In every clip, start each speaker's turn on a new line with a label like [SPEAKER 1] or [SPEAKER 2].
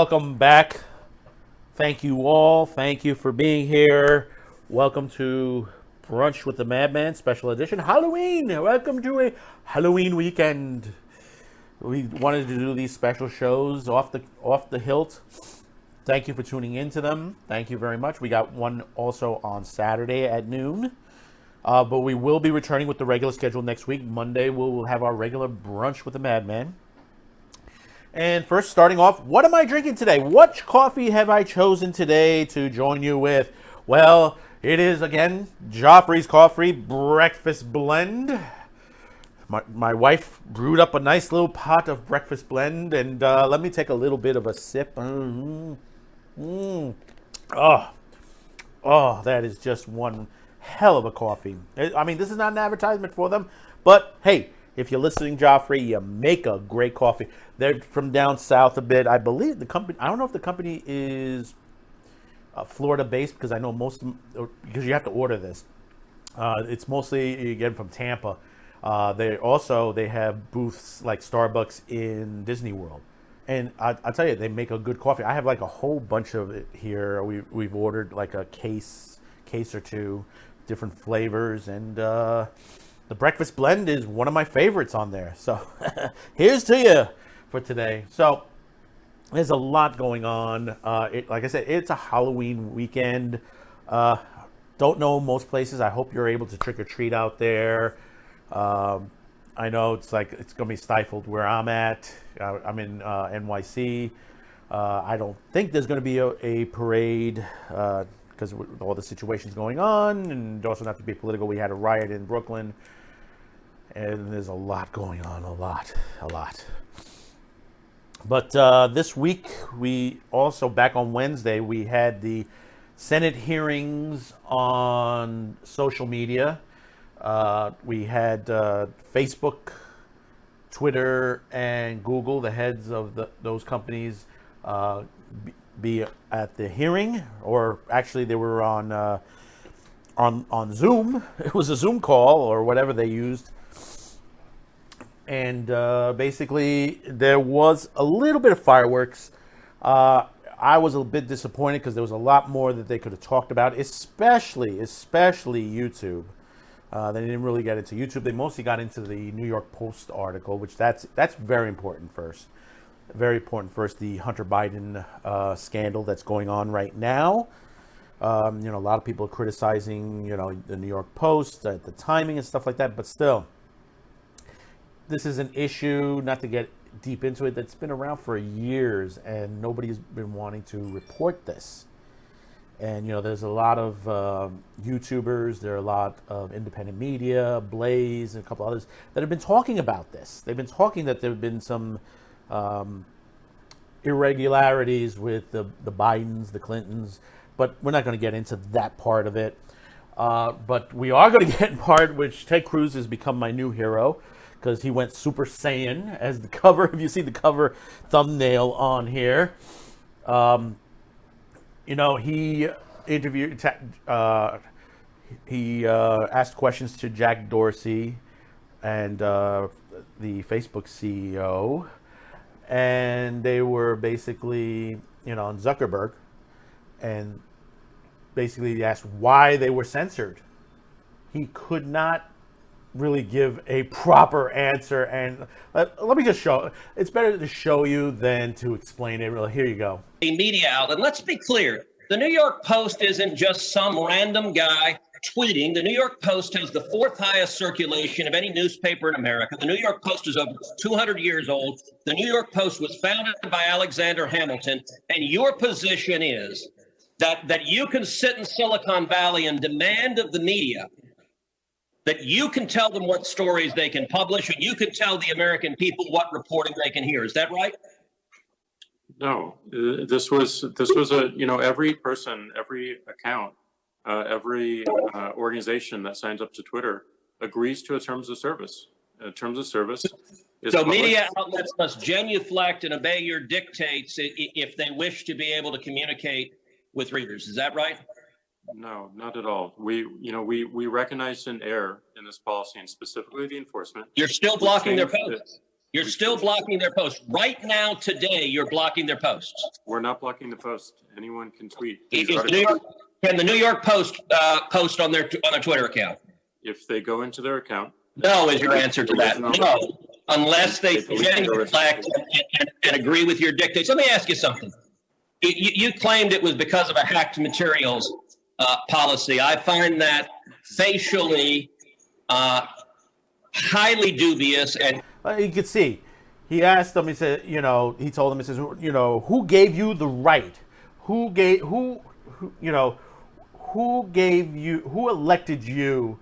[SPEAKER 1] Welcome back. Thank you all. Thank you for being here. Welcome to Brunch with the Madman Special Edition Halloween. Welcome to a Halloween weekend. We wanted to do these special shows off the hilt. Thank you for tuning into them. Thank you very much. We got one also on Saturday at noon. But we will be returning with the regular schedule next week. Monday, we'll have our regular Brunch with the Madman. And first, starting off, what am I drinking today? What coffee have I chosen today to join you with? Well, it is, again, Joffrey's Coffee Breakfast Blend. My wife brewed up a nice little pot of breakfast blend, and let me take a little bit of a sip. Oh, that is just one hell of a coffee. I mean, this is not an advertisement for them, but hey, if you're listening, Joffrey, you make a great coffee. They're from down south a bit. I believe the company, I don't know if the company is Florida-based, because I know most of them, because you have to order this. It's mostly, again, from Tampa. They have booths like Starbucks in Disney World. And I'll tell you, they make a good coffee. I have like a whole bunch of it here. We've ordered like a case or two, different flavors, and the breakfast blend is one of my favorites on there. So here's to you for today. So there's a lot going on. Like I said, it's a Halloween weekend. Don't know most places. I hope you're able to trick or treat out there. I know it's going to be stifled where I'm at. I'm in NYC. I don't think there's going to be a parade because with all the situations going on, and also not to be political, we had a riot in Brooklyn. And there's a lot going on, a lot. But this week, we also, back on Wednesday, we had the Senate hearings on social media. We had Facebook, Twitter, and Google, the heads of those companies, be at the hearing, or actually they were on Zoom. It was a Zoom call or whatever they used. And basically, there was a little bit of fireworks. I was a bit disappointed because there was a lot more that they could have talked about, especially YouTube. They didn't really get into YouTube. They mostly got into the New York Post article, which that's very important first. Very important first, the Hunter Biden scandal that's going on right now. A lot of people are criticizing, the New York Post, the timing and stuff like that, but still. This is an issue, not to get deep into it, that's been around for years, and nobody's been wanting to report this. And, there's a lot of YouTubers, there are a lot of independent media, Blaze, and a couple others that have been talking about this. They've been talking that there have been some irregularities with the Bidens, the Clintons, but we're not going to get into that part of it. But we are going to get in part, which Ted Cruz has become my new hero, because he went Super Saiyan as the cover. If you see the cover thumbnail on here, he interviewed, he asked questions to Jack Dorsey and the Facebook CEO, and they were basically, on Zuckerberg, and basically asked why they were censored. He could not really give a proper answer, and let me just show. It's better to show you than to explain it. Really, here you go.
[SPEAKER 2] A media outlet. Let's be clear. The New York Post isn't just some random guy tweeting. The New York Post has the fourth highest circulation of any newspaper in America. The New York Post is over 200 years old. The New York Post was founded by Alexander Hamilton, and your position is that you can sit in Silicon Valley and demand of the media that you can tell them what stories they can publish, and you can tell the American people what reporting they can hear. Is that right?
[SPEAKER 3] No, this was every person, every account, every organization that signs up to Twitter agrees to a terms of service. Terms of service is
[SPEAKER 2] so published. Media outlets must genuflect and obey your dictates if they wish to be able to communicate with readers. Is that right?
[SPEAKER 3] No, not at all. We recognized an error in this policy, and specifically the enforcement.
[SPEAKER 2] You're still blocking their posts. You're still blocking their posts. Right now, today, you're blocking their posts.
[SPEAKER 3] We're not blocking the post. Anyone can tweet.
[SPEAKER 2] Can the New York Post post on their Twitter account?
[SPEAKER 3] If they go into their account.
[SPEAKER 2] No is your answer to that. No, unless they genuinely reflect and agree with your dictates. Let me ask you something. You claimed it was because of a hacked materials policy. I find that facially highly dubious. And
[SPEAKER 1] you can see, he asked them. He said, he told them, he says, who gave you the right? Who elected you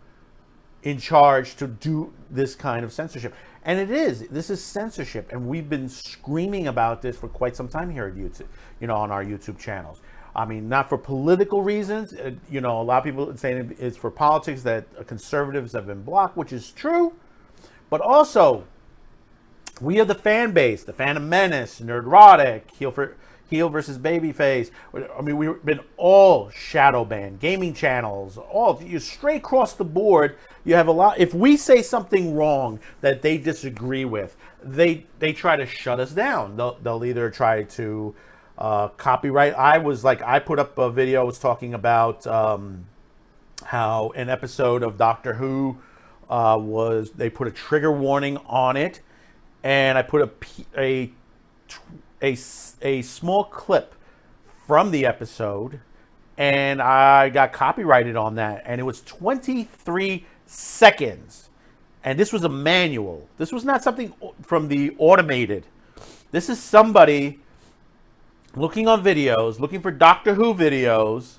[SPEAKER 1] in charge to do this kind of censorship? And this is censorship, and we've been screaming about this for quite some time here at YouTube, on our YouTube channels. I mean, not for political reasons. A lot of people saying it's for politics that conservatives have been blocked, which is true. But also, we are the fan base, the Phantom Menace, Nerdrotic, Heel versus Babyface. I mean, we've been all shadow banned, gaming channels, you straight across the board. You have a lot. If we say something wrong that they disagree with, they try to shut us down. They'll either try to copyright. I put up a video. I was talking about how an episode of Doctor Who they put a trigger warning on it, and I put a small clip from the episode, and I got copyrighted on that, and it was 23 seconds. And this was a manual. This was not something from the automated. This is somebody looking on videos, looking for Doctor Who videos,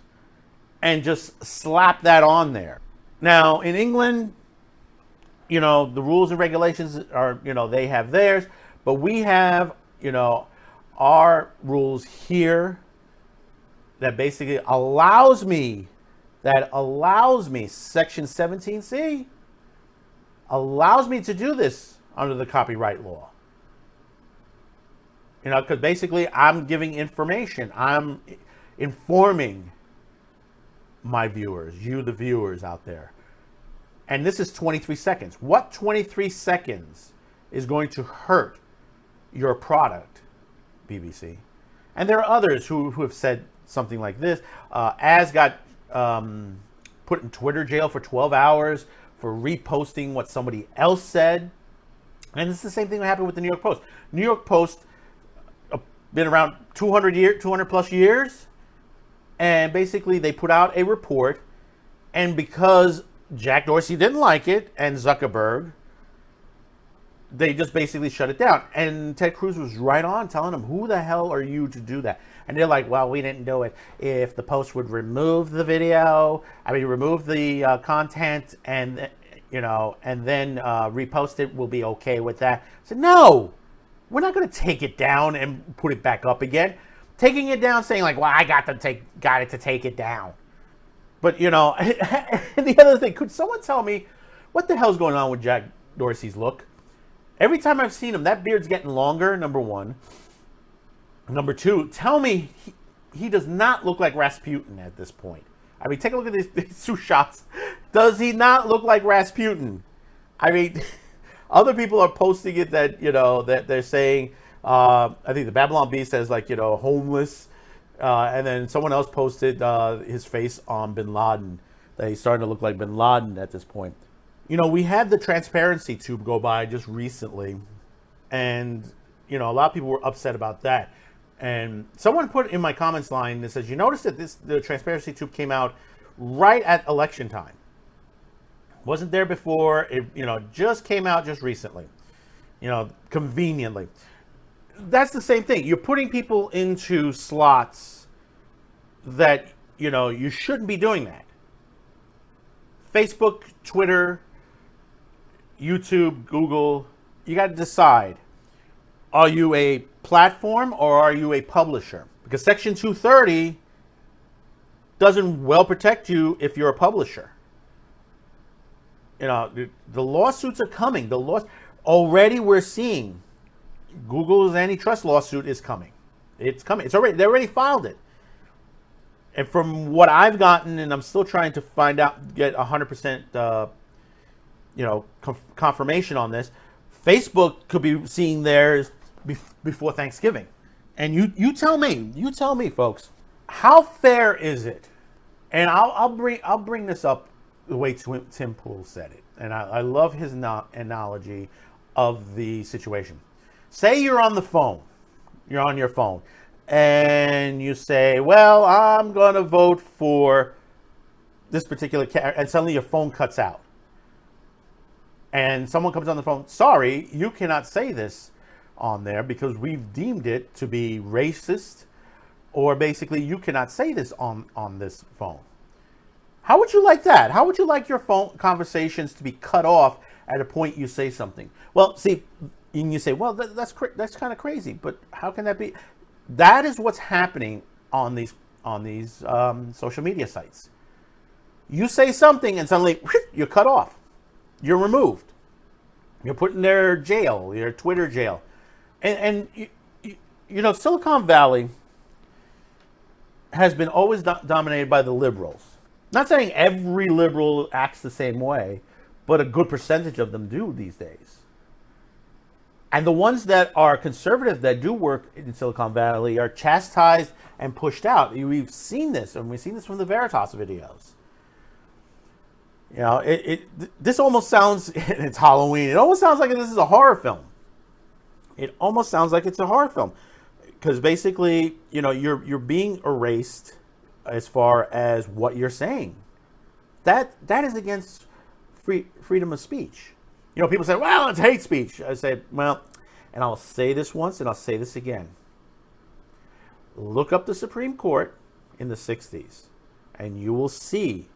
[SPEAKER 1] and just slap that on there. Now, in England, the rules and regulations are, they have theirs, but we have, our rules here that basically allows me, Section 17C, allows me to do this under the copyright law. Because basically I'm giving information. I'm informing my viewers, the viewers out there. And this is 23 seconds. What 23 seconds is going to hurt your product, BBC? And there are others who have said something like this. Az got put in Twitter jail for 12 hours for reposting what somebody else said. And it's the same thing that happened with the New York Post. New York Post been around 200 plus years. And basically they put out a report. And because Jack Dorsey didn't like it, and Zuckerberg, they just basically shut it down. And Ted Cruz was right on telling them, who the hell are you to do that? And they're like, well, we didn't do it. If the Post would remove the video, remove the content, and then repost it, we'll be okay with that. I said, no, we're not going to take it down and put it back up again. Taking it down, saying like, well, I got it to take it down. But, and the other thing, could someone tell me what the hell's going on with Jack Dorsey's look? Every time I've seen him, that beard's getting longer, number one. Number two, tell me he does not look like Rasputin at this point. Take a look at these two shots. Does he not look like Rasputin? Other people are posting it that, that they're saying, I think the Babylon Bee says, homeless. And then someone else posted his face on Bin Laden, that he's starting to look like Bin Laden at this point. We had the transparency tube go by just recently, and, a lot of people were upset about that. And someone put in my comments line that says, you notice that the transparency tube came out right at election time. Wasn't there before, it, just came out just recently, conveniently. That's the same thing. You're putting people into slots that, you shouldn't be doing that. Facebook, Twitter, YouTube, Google, you got to decide. Are you a platform or are you a publisher? Because Section 230 doesn't well protect you if you're a publisher. The lawsuits are coming. Already we're seeing Google's antitrust lawsuit is coming. It's coming. They already filed it. And from what I've gotten, and I'm still trying to get 100%, confirmation on this, Facebook could be seeing theirs before Thanksgiving. And you tell me, folks, how fair is it? And I'll bring this up the way Tim Pool said it, and I love his analogy of the situation. Say you're on the phone, you're on your phone, and you say, "Well, I'm going to vote for this particular and suddenly your phone cuts out, and someone comes on the phone. Sorry, you cannot say this on there because we've deemed it to be racist, or basically you cannot say this on this phone." How would you like that? How would you like your phone conversations to be cut off at a point you say something? Well, see, and you say, well, that's kind of crazy, but how can that be? That is what's happening on these social media sites. You say something and suddenly you're cut off. You're removed. You're put in their jail, your Twitter jail. And Silicon Valley has been always dominated by the liberals. Not saying every liberal acts the same way, but a good percentage of them do these days. And the ones that are conservative that do work in Silicon Valley are chastised and pushed out. We've seen this, and we've seen this from the Veritas videos. This almost sounds, it's Halloween, it almost sounds like this is a horror film. It almost sounds like it's a horror film. Because basically, you're being erased as far as what you're saying. That is against freedom of speech. People say, well, it's hate speech. I say, well, and I'll say this once and I'll say this again. Look up the Supreme Court in the 60s and you will see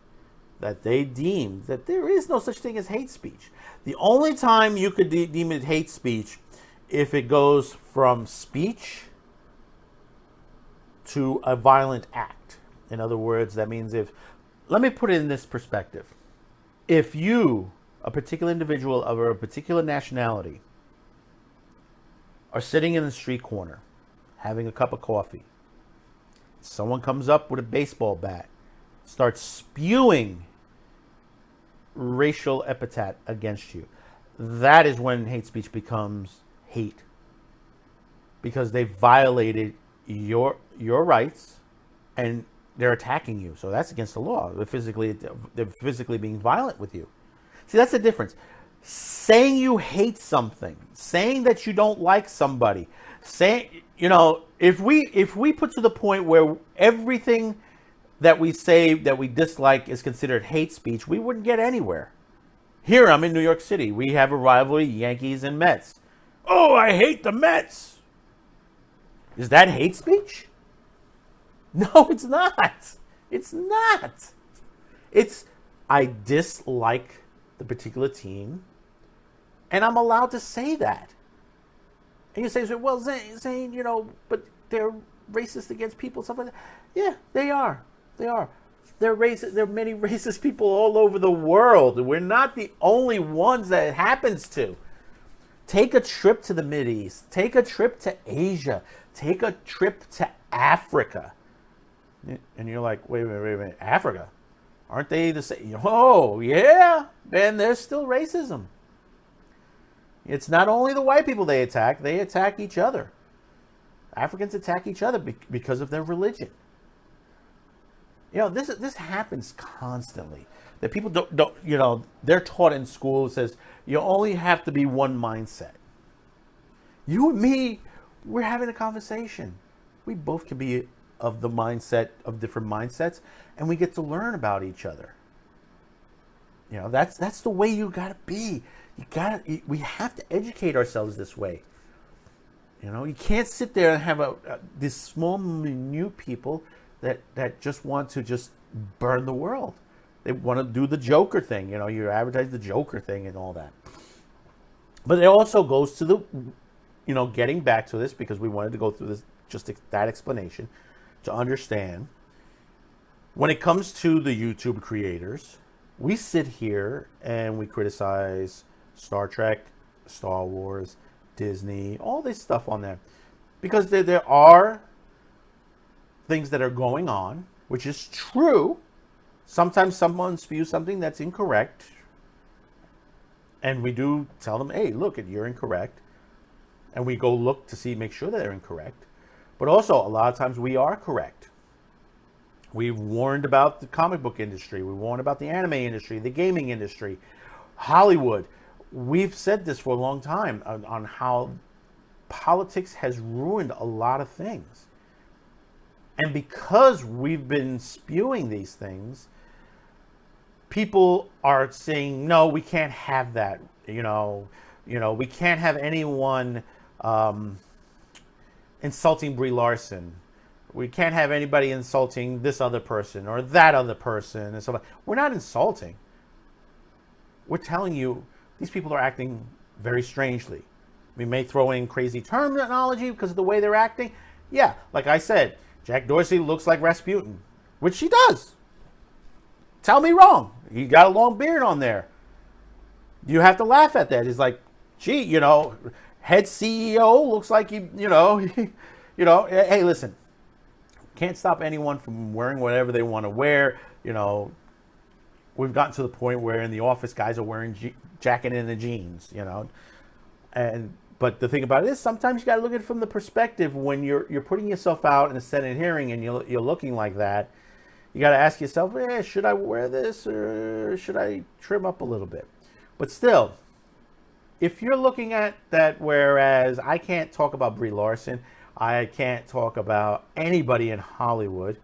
[SPEAKER 1] that they deemed that there is no such thing as hate speech. The only time you could deem it hate speech if it goes from speech to a violent act. In other words, that means let me put it in this perspective. If you, a particular individual of a particular nationality, are sitting in the street corner, having a cup of coffee, someone comes up with a baseball bat, starts spewing racial epithet against you, that is when hate speech becomes hate. Because they violated your rights and they're attacking you. So that's against the law. They're physically being violent with you. See, that's the difference. Saying you hate something, saying that you don't like somebody, saying, if we put to the point where everything that we say that we dislike is considered hate speech, we wouldn't get anywhere. Here, I'm in New York City. We have a rivalry, Yankees and Mets. Oh, I hate the Mets. Is that hate speech? No, it's not. It's not. It's, I dislike the particular team, and I'm allowed to say that. And you say, well, Zane, but they're racist against people, stuff like that. Yeah, they are. They are. They're racist. There are many racist people all over the world. We're not the only ones that it happens to. Take a trip to the Mideast. Take a trip to Asia. Take a trip to Africa. And you're like, wait a minute, Africa? Aren't they the same? Oh, yeah. Then there's still racism. It's not only the white people they attack each other. Africans attack each other because of their religion. This happens constantly. That people don't, they're taught in school, it says, you only have to be one mindset. You and me, we're having a conversation. We both can be of the mindset of different mindsets, and we get to learn about each other. That's the way you gotta be. We have to educate ourselves this way. You can't sit there and have this small, minute people that just want to just burn the world. They want to do the Joker thing. You advertise the Joker thing and all that. But it also goes to the, getting back to this, because we wanted to go through this, just that explanation, to understand, when it comes to the YouTube creators, we sit here and we criticize Star Trek, Star Wars, Disney, all this stuff on there. Because there are things that are going on, which is true. Sometimes someone spews something that's incorrect. And we do tell them, hey, look, you're incorrect. And we go look to make sure that they're incorrect. But also, a lot of times we are correct. We've warned about the comic book industry. We warned about the anime industry, the gaming industry, Hollywood. We've said this for a long time on how politics has ruined a lot of things. And because we've been spewing these things, people are saying, no, we can't have that. We can't have anyone insulting Brie Larson. We can't have anybody insulting this other person or that other person and so on. We're not insulting. We're telling you these people are acting very strangely. We may throw in crazy terminology because of the way they're acting. Yeah, like I said, Jack Dorsey looks like Rasputin, which he does. Tell me wrong. He got a long beard on there. You have to laugh at that. It's like, gee, head CEO looks like he, hey, listen, can't stop anyone from wearing whatever they want to wear. We've gotten to the point where in the office, guys are wearing jacket and the jeans, But the thing about it is, sometimes you got to look at it from the perspective when you're putting yourself out in a Senate hearing and you're looking like that. You got to ask yourself, should I wear this or should I trim up a little bit? But still, if you're looking at that, whereas I can't talk about Brie Larson, I can't talk about anybody in Hollywood,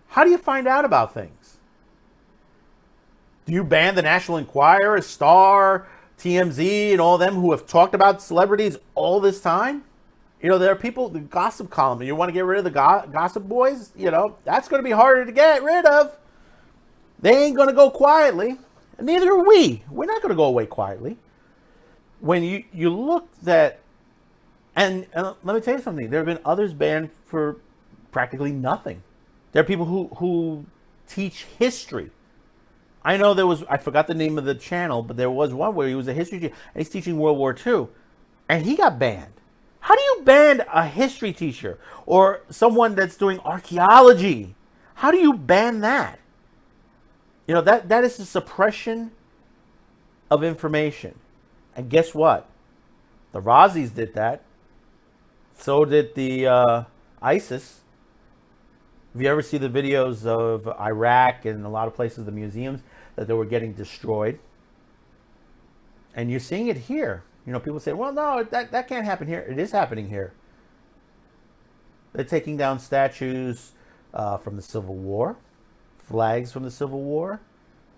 [SPEAKER 1] how do you find out about things? Do you ban the National Enquirer, Star, TMZ, and all of them who have talked about celebrities all this time? There are people, the gossip column, you want to get rid of the gossip boys? That's going to be harder to get rid of. They ain't going to go quietly. And neither are we. We're not going to go away quietly. When you look at, and let me tell you something, there have been others banned for practically nothing. There are people who teach history. I know I forgot the name of the channel, but there was one where he was a history teacher, and he's teaching World War II, and he got banned. How do you ban a history teacher or someone that's doing archaeology? How do you ban that? That is the suppression of information. And guess what? The Razzies did that. So did the ISIS. If you ever see the videos of Iraq and a lot of places, the museums, that they were getting destroyed. And you're seeing it here. People say, well, no, that can't happen here. It is happening here. They're taking down statues from the Civil War, flags from the Civil War.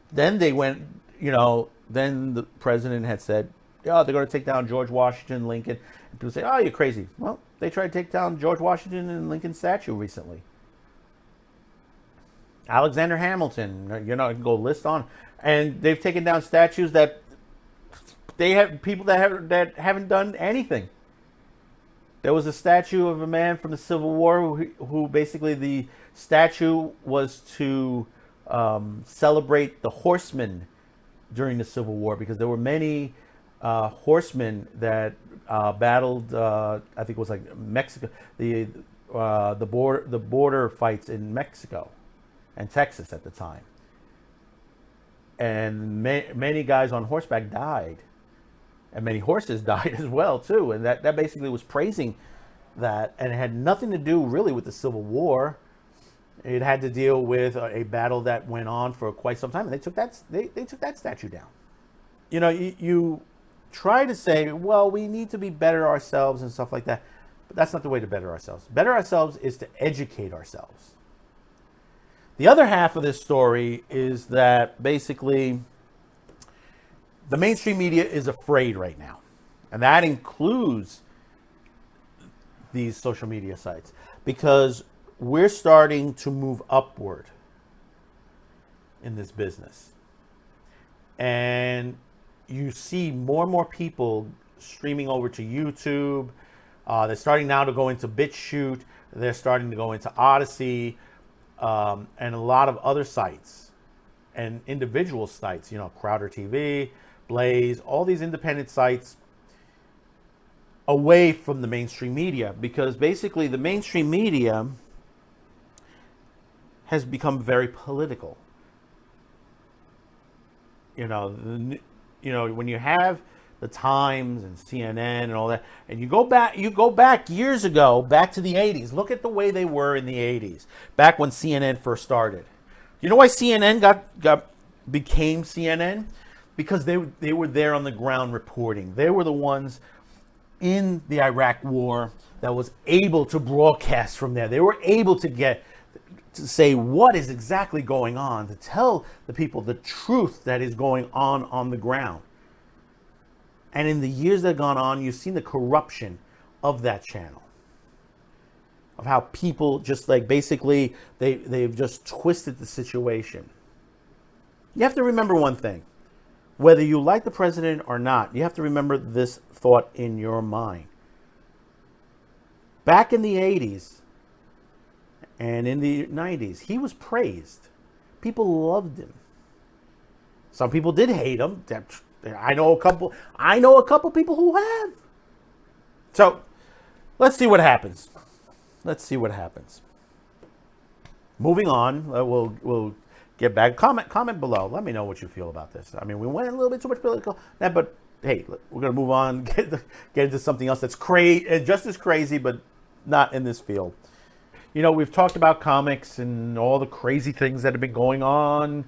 [SPEAKER 1] Then they went, then the president had said, they're going to take down George Washington, Lincoln. And people say, oh, you're crazy. Well, they tried to take down George Washington and Lincoln statue recently. Alexander Hamilton, you can go list on. And they've taken down statues that they have people that haven't done anything. There was a statue of a man from the Civil War who basically the statue was to celebrate the horsemen during the Civil War, because there were many horsemen that battled. I think it was like Mexico, the border fights in Mexico and Texas at the time, and many guys on horseback died. And many horses died as well, too. And that basically was praising that. And it had nothing to do, really, with the Civil War. It had to deal with a battle that went on for quite some time. And they took that statue down. You try to say, well, we need to be better ourselves and stuff like that. But that's not the way to better ourselves. Better ourselves is to educate ourselves. The other half of this story is that basically the mainstream media is afraid right now. And that includes these social media sites, because we're starting to move upward in this business. And you see more and more people streaming over to YouTube. They're starting now to go into BitChute. They're starting to go into ODYSEE and a lot of other sites and individual sites, Crowder TV, Blaze, all these independent sites away from the mainstream media, because basically the mainstream media has become very political. when you have the Times and CNN and all that, and you go back years ago, back to the 80s. Look at the way they were in the 80s, back when CNN first started. You know why CNN became CNN? Because they were there on the ground reporting. They were the ones in the Iraq War that was able to broadcast from there. They were able to say what is exactly going on, to tell the people the truth that is going on the ground. And in the years that have gone on, you've seen the corruption of that channel. Of how people just like basically they've just twisted the situation. You have to remember one thing. Whether you like the president or not, you have to remember this thought in your mind. Back in the 80s and in the 90s, he was praised. People loved him. Some people did hate him. I know a couple people who have. So, let's see what happens. Moving on, we'll get back. Comment below. Let me know what you feel about this. I mean, we went a little bit too much political, but hey, we're gonna move on. Get into something else that's just as crazy, but not in this field. We've talked about comics and all the crazy things that have been going on.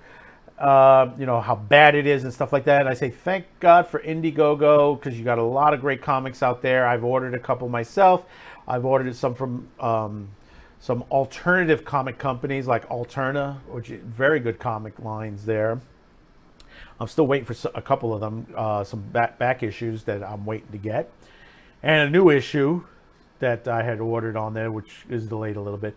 [SPEAKER 1] How bad it is and stuff like that. And I say thank God for Indiegogo, because you got a lot of great comics out there. I've ordered a couple myself. I've ordered some from some alternative comic companies like Alterna, which is very good comic lines there. I'm still waiting for a couple of them, some back issues that I'm waiting to get, and a new issue that I had ordered on there, which is delayed a little bit.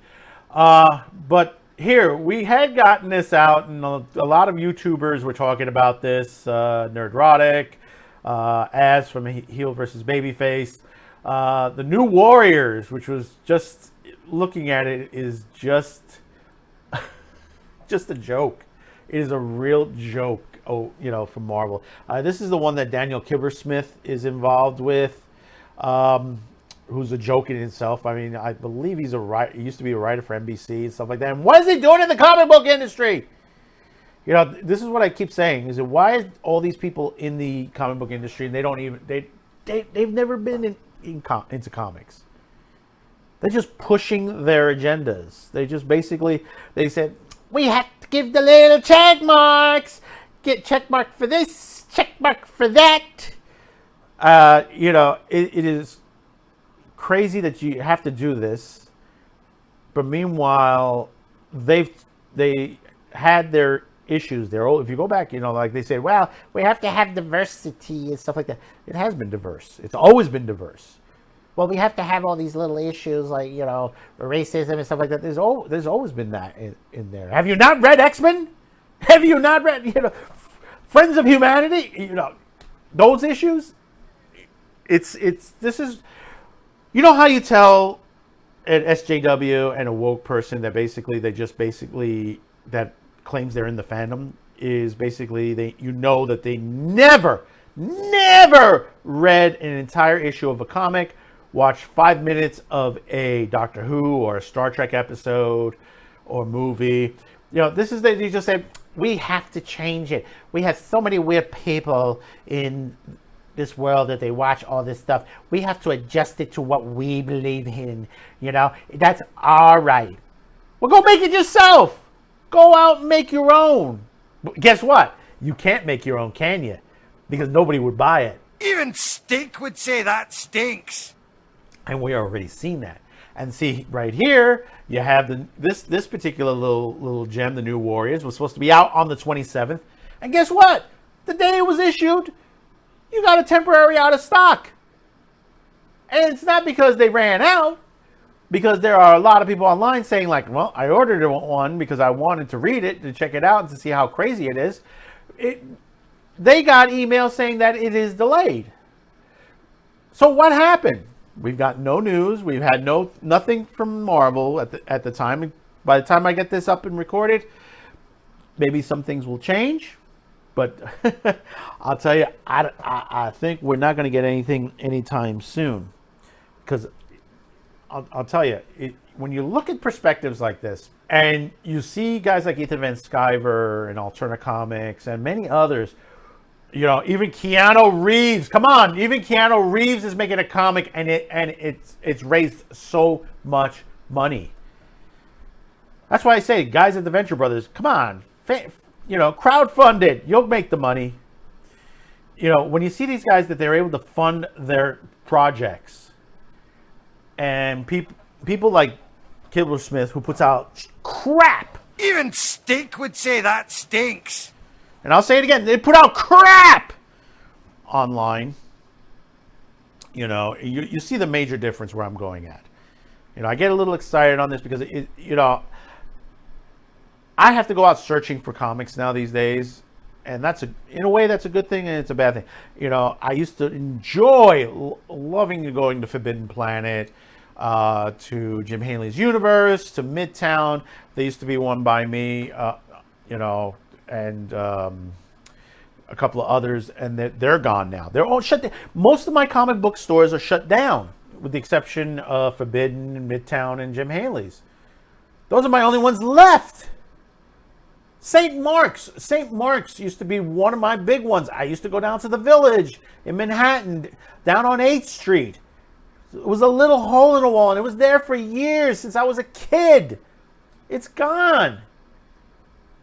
[SPEAKER 1] But here, we had gotten this out, and a lot of YouTubers were talking about this. Nerdrotic, Az from Heel vs. Babyface. The New Warriors, which was just, looking at it, is just a joke. It is a real joke, from Marvel. This is the one that Daniel Kibbersmith is involved with, who's a joke in himself. I mean, I believe he used to be a writer for NBC and stuff like that. And what is he doing in the comic book industry? This is what I keep saying, is that why is all these people in the comic book industry, and they've never been into comics. They're just pushing their agendas. They just basically, they said, we have to give the little check marks. Get check mark for this, check mark for that. It is crazy that you have to do this. But meanwhile, they had their issues there. If you go back, like they say, well, we have to have diversity and stuff like that. It has been diverse. It's always been diverse. Well, we have to have all these little issues like, racism and stuff like that. There's always been that in there. Have you not read X-Men? Have you not read, Friends of Humanity? Those issues? This is, how you tell an SJW and a woke person that that claims they're in the fandom is basically that they never read an entire issue of a comic, watched 5 minutes of a Doctor Who or a Star Trek episode or movie. They just say, we have to change it. We have so many weird people in this world that they watch all this stuff. We have to adjust it to what we believe in. That's all right. Well, go make it yourself. Go out and make your own. But guess what? You can't make your own, can you? Because nobody would buy it.
[SPEAKER 4] Even Stink would say that stinks.
[SPEAKER 1] And we already seen that. And see, right here, you have this particular little gem, the New Warriors, was supposed to be out on the 27th. And guess what? The day it was issued, you got a temporary out of stock. And it's not because they ran out, because there are a lot of people online saying like, well, I ordered one because I wanted to read it, to check it out and to see how crazy it is. They got emails saying that it is delayed. So what happened? We've got no news. We've had nothing from Marvel at the time. By the time I get this up and recorded, maybe some things will change. But I'll tell you, I think we're not going to get anything anytime soon. Because I'll tell you, when you look at perspectives like this, and you see guys like Ethan Van Sciver and Alterna Comics and many others Even Keanu Reeves. Come on, even Keanu Reeves is making a comic, and it's raised so much money. That's why I say, guys at the Venture Brothers, come on, crowdfund it. You'll make the money. When you see these guys that they're able to fund their projects, and people like Kibler Smith, who puts out crap.
[SPEAKER 4] Even Stink would say that stinks.
[SPEAKER 1] And I'll say it again, they put out crap online. You see the major difference where I'm going at. I get a little excited on this because I have to go out searching for comics now these days, and in a way that's a good thing and it's a bad thing. I used to enjoy loving going to Forbidden Planet, to Jim Haley's Universe, to Midtown. They used to be one by me, and a couple of others, and they're gone now. They're all shut down. Most of my comic book stores are shut down, with the exception of Forbidden, Midtown, and Jim Haley's. Those are my only ones left. St. Mark's used to be one of my big ones. I used to go down to the Village in Manhattan, down on 8th Street. It was a little hole in the wall, and it was there for years, since I was a kid. It's gone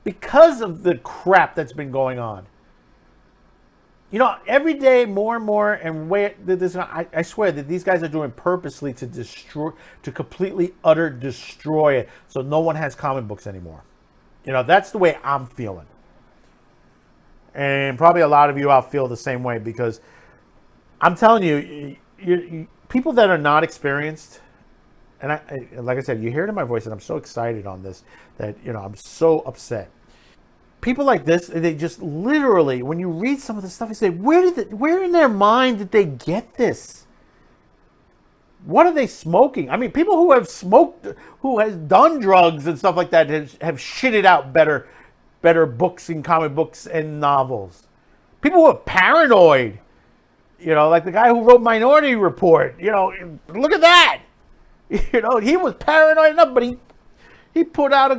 [SPEAKER 1] because of the crap that's been going on. Every day more and more, and I swear that these guys are doing purposely to completely destroy it, so no one has comic books anymore. That's the way I'm feeling. And probably a lot of you out feel the same way, because I'm telling you, people that are not experienced, and like I said, you hear it in my voice, and I'm so excited on this that, I'm so upset. People like this, they just literally, when you read some of the stuff, you say, where in their mind did they get this? What are they smoking? I mean, people who have smoked, who has done drugs and stuff like that, have shitted out better books and comic books and novels. People who are paranoid, like the guy who wrote Minority Report. Look at that. He was paranoid enough, but he put out a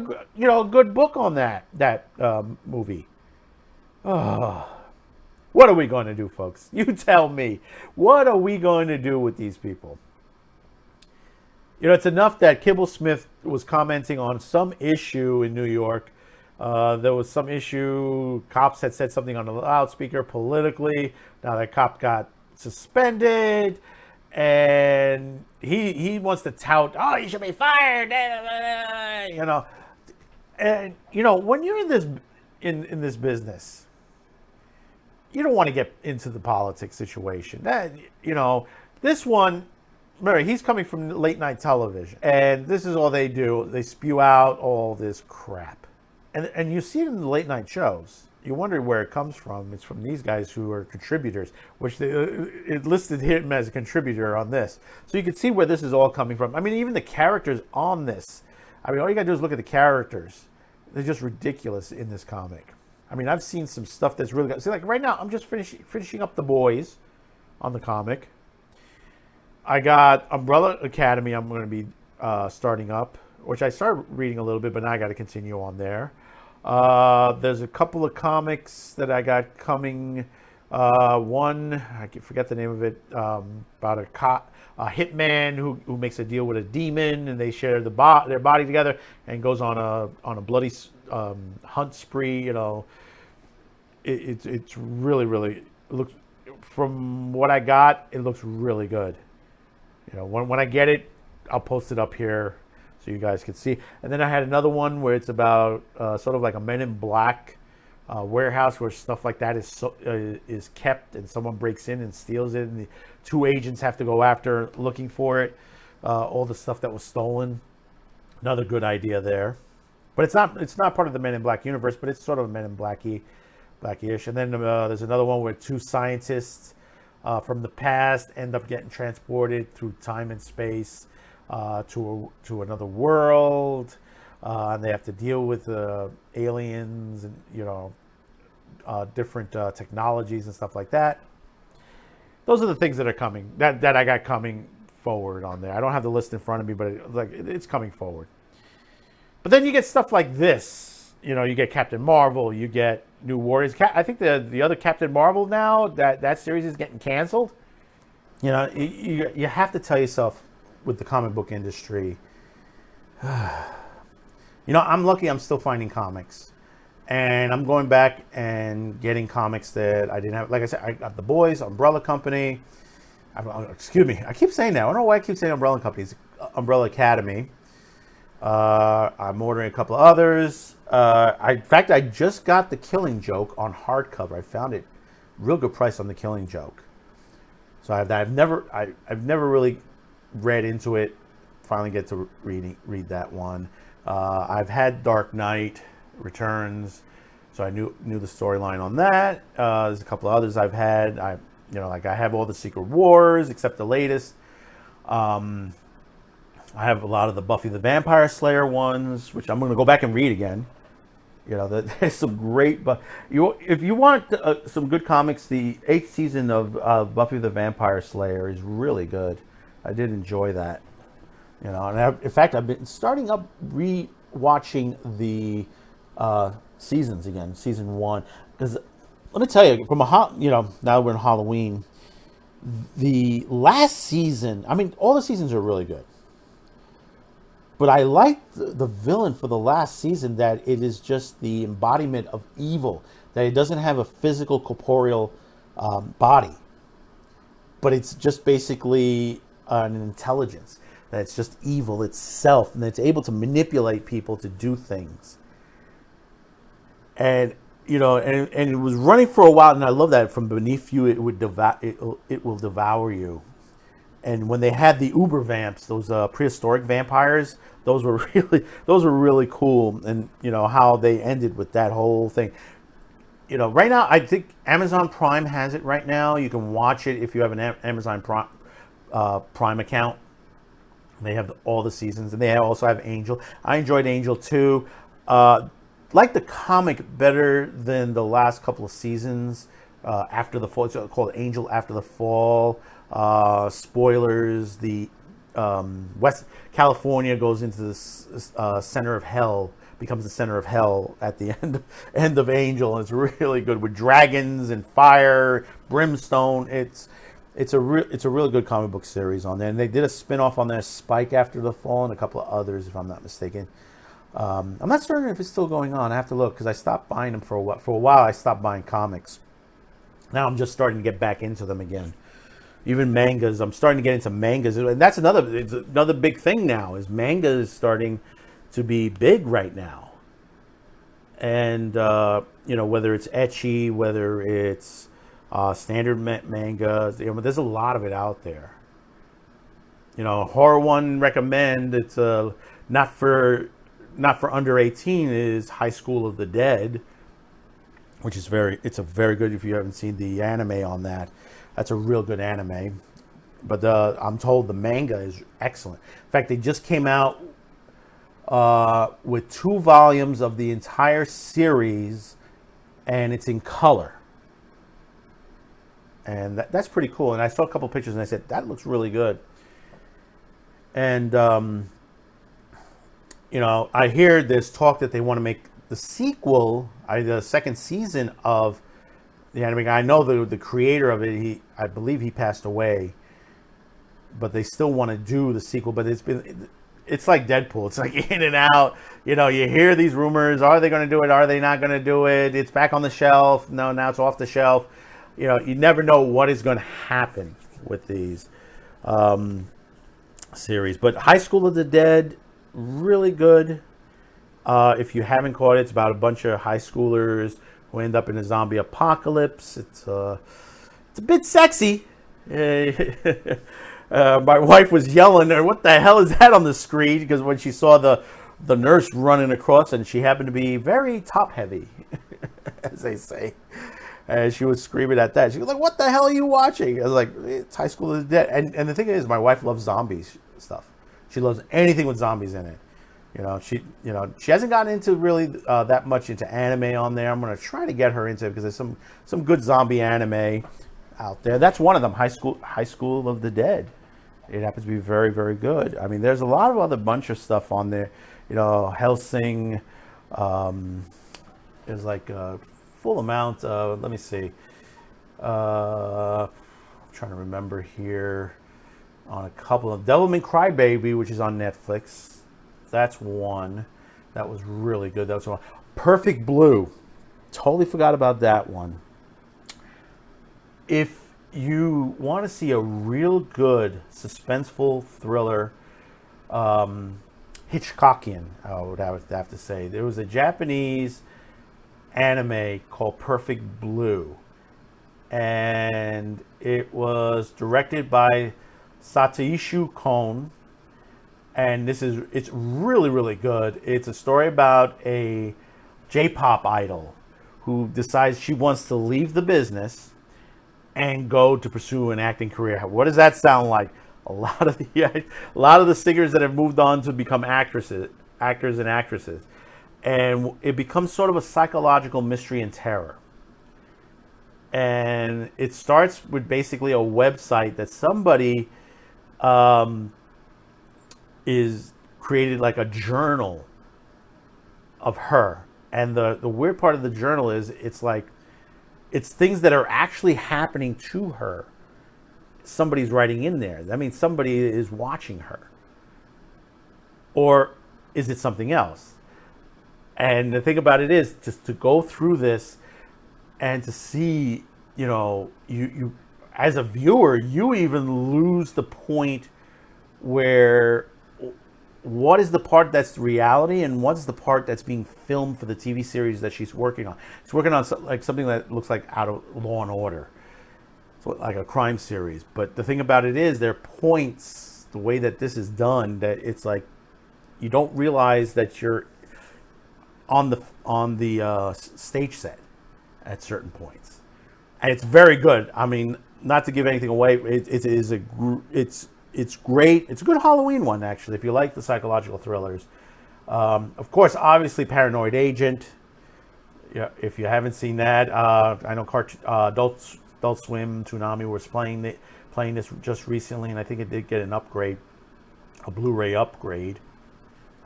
[SPEAKER 1] good book on that movie. Oh. What are we going to do, folks? You tell me. What are we going to do with these people? It's enough that Kibble Smith was commenting on some issue in New York. There was some issue. Cops had said something on the loudspeaker politically. Now that cop got suspended, and he wants to tout, "Oh, you should be fired." And when you're in this business, you don't want to get into the politics situation. This one. Remember, he's coming from late night television, and this is all they do. They spew out all this crap, and you see it in the late night shows. You wonder where it comes from. It's from these guys who are contributors, which it listed him as a contributor on this, so you can see where this is all coming from. I mean, even the characters on this. I mean, all you gotta do is look at the characters. They're just ridiculous in this comic. I mean, I've seen some stuff that's really good. See, like right now, I'm just finishing up The Boys on the comic. I got Umbrella Academy I'm going to be starting up, which I started reading a little bit, but now I got to continue on there. There's a couple of comics that I got coming. One, I forget the name of it, about a hitman who makes a deal with a demon, and they share their body together and goes on a bloody hunt spree. It's really, really, it looks, from what I got, it looks really good. When I get it, I'll post it up here so you guys can see. And then I had another one where it's about sort of like a Men in Black warehouse where stuff like that is kept, and someone breaks in and steals it, and the two agents have to go after looking for it, all the stuff that was stolen. Another good idea there, but it's not part of the Men in Black universe, but it's sort of Men in Black-ish. And then there's another one where two scientists from the past end up getting transported through time and space to another world, and they have to deal with aliens and different technologies and stuff like that. Those are the things that are coming, that I got coming forward on there. I don't have the list in front of me, but it's coming forward. But then you get stuff like this. You get Captain Marvel, you get New Warriors. I think the other Captain Marvel now, that series is getting canceled. You know, you have to tell yourself with the comic book industry, you know, I'm lucky I'm still finding comics. And I'm going back and getting comics that I didn't have. Like I said, I got The Boys, Umbrella Company. Excuse me, I keep saying that. I don't know why I keep saying Umbrella Company. It's Umbrella Academy. I'm ordering a couple of others. In fact, I just got The Killing Joke on hardcover. I found it real good price on The Killing Joke. So I've never really read into it. Finally get to read that one. I've had Dark Knight Returns, so I knew the storyline on that. There's a couple of others I've had. I have all the Secret Wars except the latest. I have a lot of the Buffy the Vampire Slayer ones, which I'm going to go back and read again. You know, there's some great, but if you want some good comics, the 8th season of Buffy the Vampire Slayer is really good. I did enjoy that. You know, and in fact, I've been starting up re-watching the seasons again, season 1, because let me tell you, now we're in Halloween, the last season, I mean, all the seasons are really good, but I liked the villain for the last season, that it is just the embodiment of evil, that it doesn't have a physical corporeal body, but it's just basically an intelligence, that it's just evil itself, and it's able to manipulate people to do things. And you know, and it was running for a while, and I love that from beneath you it will devour you. And when they had the uber vamps, those prehistoric vampires, those were really cool. And you know how they ended with that whole thing. You know, right now I think Amazon Prime has it right now. You can watch it if you have an Amazon Prime account. They have all the seasons, and they also have Angel. I enjoyed Angel too. Like the comic better than the last couple of seasons. After the fall, it's called Angel After the Fall. Spoilers: the West California goes into this center of hell, becomes the center of hell at the end of Angel, and it's really good with dragons and fire, brimstone. It's a really good comic book series on there, and they did a spin-off on there, Spike After the Fall, and a couple of others, if I'm not mistaken. I'm not certain if it's still going on. I have to look, because I stopped buying them for a while. For a while, I stopped buying comics. Now I'm just starting to get back into them again. Even mangas. I'm starting to get into mangas, and that's another big thing now. Is manga is starting to be big right now. And you know, whether it's ecchi, whether it's standard manga, you know, there's a lot of it out there. You know, horror one recommend. It's not for under 18 is High School of the Dead, which is it's a very good, if you haven't seen the anime on that, that's a real good anime. But I'm told the manga is excellent. In fact, they just came out with 2 volumes of the entire series, and it's in color. And that's pretty cool. And I saw a couple pictures, and I said, that looks really good. And you know, I hear there's talk that they want to make the sequel, the second season of the anime. I know the creator of it, I believe he passed away, but they still want to do the sequel. But it's like Deadpool. It's like in and out. You know, you hear these rumors. Are they going to do it? Are they not going to do it? It's back on the shelf. No, now it's off the shelf. You know, you never know what is going to happen with these series. But High School of the Dead, really good. If you haven't caught it, it's about a bunch of high schoolers who end up in a zombie apocalypse. It's a bit sexy. My wife was yelling, "What the hell is that on the screen?" Because when she saw the nurse running across, and she happened to be very top heavy, as they say. And she was screaming at that. She was like, "What the hell are you watching?" I was like, "It's High School of the Dead." And the thing is, my wife loves zombies stuff. She loves anything with zombies in it. She hasn't gotten into really that much into anime on there. I'm going to try to get her into it, because there's some good zombie anime out there. That's one of them, High School of the Dead. It happens to be very, very good. I mean, there's a lot of other bunch of stuff on there. You know, Hellsing. There's like full amount. Let me see. I'm trying to remember here. On a couple of Devilman Crybaby, which is on Netflix. That's one. That was really good. That was one. Perfect Blue. Totally forgot about that one. If you want to see a real good suspenseful thriller, Hitchcockian, I would have to say. There was a Japanese anime called Perfect Blue. And it was directed by Satoshi Kon, and it's really, really good. It's a story about a J-pop idol who decides she wants to leave the business and go to pursue an acting career. What does that sound like? A lot of the singers that have moved on to become actors and actresses, and it becomes sort of a psychological mystery and terror. And it starts with basically a website that somebody is created, like a journal of her. And the weird part of the journal is it's things that are actually happening to her. Somebody's writing in there. That means somebody is watching her. Or is it something else? And the thing about it is just to go through this and to see, you as a viewer, you even lose the point where what is the part that's reality and what's the part that's being filmed for the TV series that she's working on. She's working on something that looks like out of Law and Order, so like a crime series. But the thing about it is there are points, the way that this is done, that it's like you don't realize that you're on the stage set at certain points. And it's very good. I mean, not to give anything away, it's great. It's a good Halloween one, actually, if you like the psychological thrillers. Of course, obviously, Paranoid Agent. Yeah, if you haven't seen that, I know Adult Swim, Toonami was playing this just recently, and I think it did get an upgrade, a Blu-ray upgrade.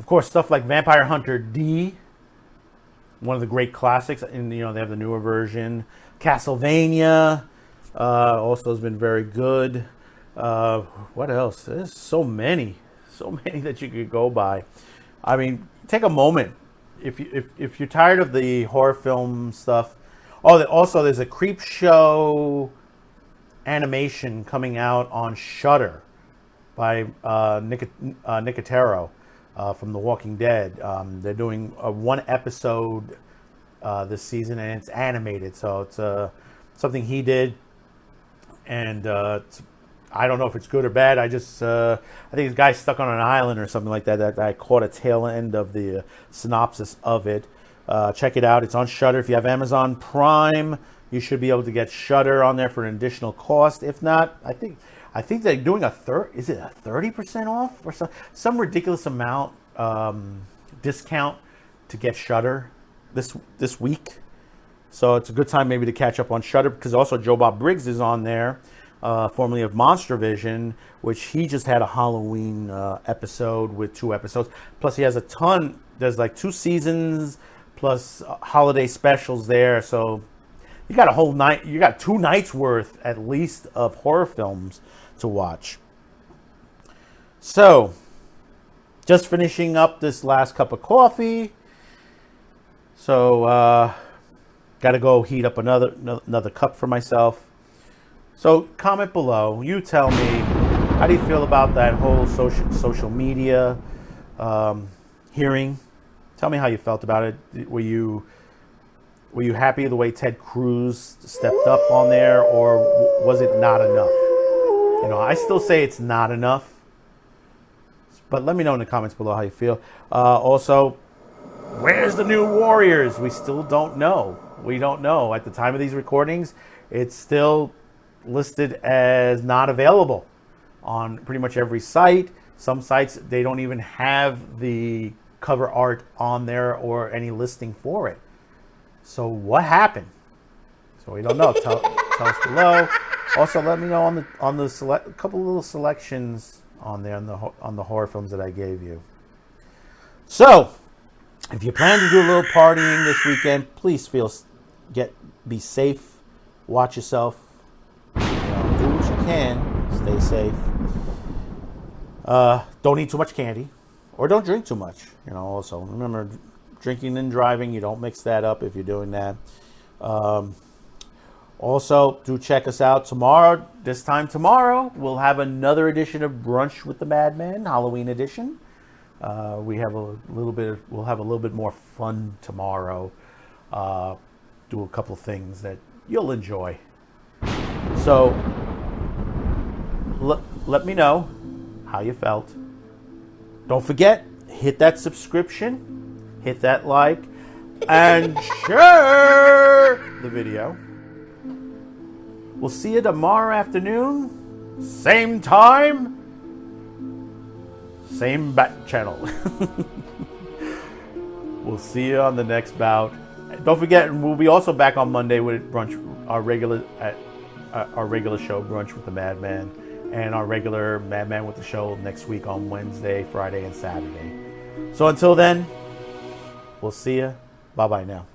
[SPEAKER 1] Of course, stuff like Vampire Hunter D, one of the great classics, and they have the newer version. Castlevania also has been very good. What else? There's so many that you could go by. I mean, take a moment if you're tired of the horror film stuff. Oh, also there's a Creep Show animation coming out on Shudder by Nicotero from The Walking Dead. They're doing one episode this season, and it's animated, so it's something he did, and I don't know if it's good or bad. I think this guy's stuck on an island or something like that. I caught a tail end of the synopsis of it. Check it out. It's on Shudder. If you have Amazon Prime, you should be able to get Shudder on there for an additional cost. If not, I think they're doing is it a 30% off or some ridiculous amount discount to get Shudder this week. So it's a good time maybe to catch up on Shudder, because also Joe Bob Briggs is on there, formerly of Monster Vision, which he just had a Halloween episode with 2 episodes. Plus he has a ton. There's like 2 seasons plus holiday specials there. So you got a whole night. You got 2 nights worth at least of horror films to watch. So just finishing up this last cup of coffee. So got to go heat up another cup for myself. So comment below. You tell me, how do you feel about that whole social media hearing? Tell me how you felt about it. Were you happy the way Ted Cruz stepped up on there, or was it not enough? I still say it's not enough. But let me know in the comments below how you feel. Also, where's the new Warriors? We still don't know. We don't know. At the time of these recordings, it's still listed as not available on pretty much every site. Some sites, they don't even have the cover art on there or any listing for it. So what happened? So we don't know. Tell us below. Also, let me know on the couple little selections on there on the horror films that I gave you. So if you plan to do a little partying this weekend, please feel Be safe. Watch yourself. Do what you can. Stay safe. Don't eat too much candy, or don't drink too much. Also remember, drinking and driving, you don't mix that up if you're doing that. Also, do check us out tomorrow. This time tomorrow, we'll have another edition of Brunch with the Madman, Halloween edition. We'll have a little bit more fun tomorrow. Do a couple things that you'll enjoy. So, let me know how you felt. Don't forget, hit that subscription, hit that like, and share the video. We'll see you tomorrow afternoon, same time, same back channel. We'll see you on the next bout. Don't forget, we'll be also back on Monday with brunch, our regular show, Brunch with the Madman, and our regular Madman with the Show next week on Wednesday, Friday, and Saturday. So until then, we'll see you. Bye-bye now.